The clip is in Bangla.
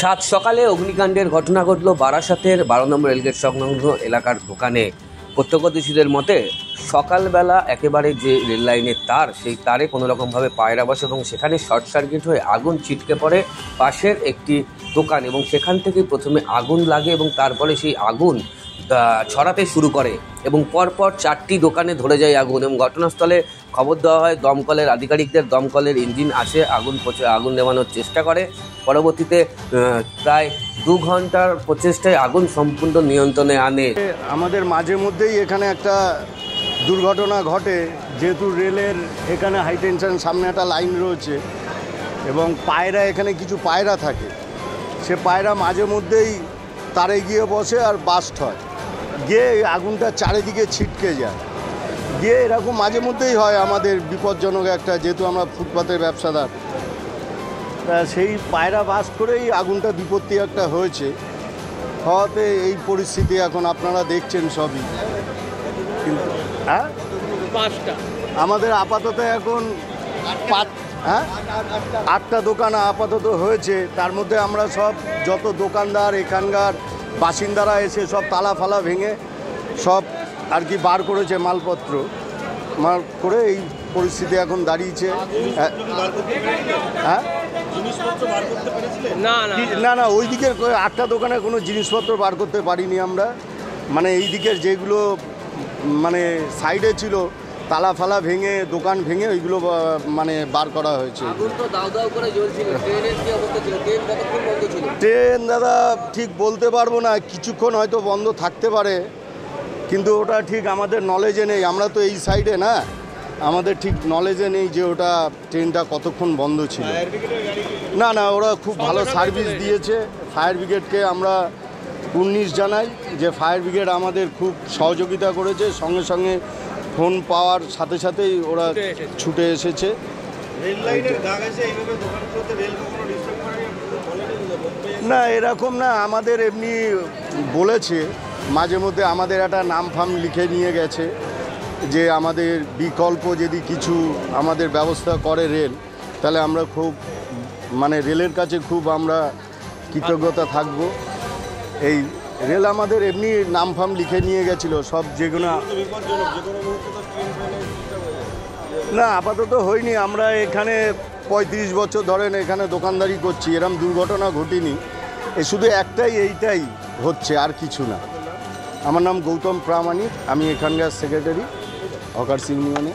সাত সকালে অগ্নিকাণ্ডের ঘটনা ঘটল বারাসাতের 12 নম্বর রেলগেট সংলগ্ন এলাকার দোকানে। প্রত্যক্ষদর্শীদের মতে সকালবেলা একেবারে যে রেল লাইনের তার, সেই তারে কোনো রকমভাবে পায়রা বসে এবং সেখানে শর্ট সার্কিট হয়ে আগুন ছিটকে পড়ে পাশের একটি দোকান এবং সেখান থেকে প্রথমে আগুন লাগে এবং তারপরে সেই আগুন ছড়াতে শুরু করে এবং পরপর 4টি দোকানে ধরে যায় আগুন এবং ঘটনাস্থলে খবর দেওয়া হয় দমকলের আধিকারিকদের। দমকলের ইঞ্জিন আসে, আগুন নেভানোর চেষ্টা করে। পরবর্তীতে প্রায় 2 ঘন্টার প্রচেষ্টায় আগুন সম্পূর্ণ নিয়ন্ত্রণে আনে। আমাদের মাঝে মধ্যেই এখানে একটা দুর্ঘটনা ঘটে, যেহেতু রেলের এখানে হাই টেনশন সামনে একটা লাইন রয়েছে এবং পায়রা, এখানে কিছু পায়রা থাকে, সে পায়রা মাঝে মধ্যেই তারে গিয়ে বসে আর বাস্ট হয়, গিয়ে আগুনটা চারিদিকে ছিটকে যায়, গিয়ে এরকম মাঝে মধ্যেই হয়। আমাদের বিপজ্জনক একটা, যেহেতু আমরা ফুটপাতের ব্যবসাদার, তা সেই পায়রা বাস করেই আগুনটা বিপত্তি একটা হয়েছে। হওয়াতে এই পরিস্থিতি এখন আপনারা দেখছেন সবই। কিন্তু হ্যাঁ, আমাদের আপাতত এখন 8টা দোকান আপাতত হয়েছে। তার মধ্যে আমরা সব যত দোকানদার, এখানকার বাসিন্দারা এসে সব তালা ফালা ভেঙে সব আর কি বার করেছে, মালপত্র করে এই পরিস্থিতি এখন দাঁড়িয়েছে। হ্যাঁ, না না, ওই দিকের 8টা দোকানে কোনো জিনিসপত্র বার করতে পারিনি আমরা। মানে এই দিকের যেগুলো মানে সাইডে ছিল, তালা ফালা ভেঙে, দোকান ভেঙে ওইগুলো মানে বার করা হয়েছে। ট্রেন দাদা ঠিক বলতে পারবো না, কিছুক্ষণ হয়তো বন্ধ থাকতে পারে, কিন্তু ওটা ঠিক আমাদের নলেজে নেই। আমরা তো এই সাইডে না, আমাদের ঠিক নলেজে নেই যে ওটা ট্রেনটা কতক্ষণ বন্ধ ছিল। না না, ওরা খুব ভালো সার্ভিস দিয়েছে। ফায়ার ব্রিগেডকে আমরা 19 জানাই যে ফায়ার ব্রিগেড আমাদের খুব সহযোগিতা করেছে, সঙ্গে সঙ্গে ফোন পাওয়ার সাথে সাথেই ওরা ছুটে এসেছে। না এরকম না, আমাদের এমনি বলেছে মাঝে মধ্যে, আমাদের একটা নাম ফাম লিখে নিয়ে গেছে যে আমাদের বিকল্প যদি কিছু আমাদের ব্যবস্থা করে রেল, তাহলে আমরা খুব মানে রেলের কাছে খুব আমরা কৃতজ্ঞতা থাকব। এই রেল আমাদের এমনি নাম ফাম লিখে নিয়ে গেছিলো সব, যেগুলো না আপাতত হয়নি। আমরা এখানে 35 বছর ধরেন এখানে দোকানদারি করছি, এরম দুর্ঘটনা ঘটেনি। শুধু এইটাই হচ্ছে, আর কিছু না। আমার নাম গৌতম প্রামাণিক, আমি এখানকার সেক্রেটারি হকার্স ইউনিয়নে।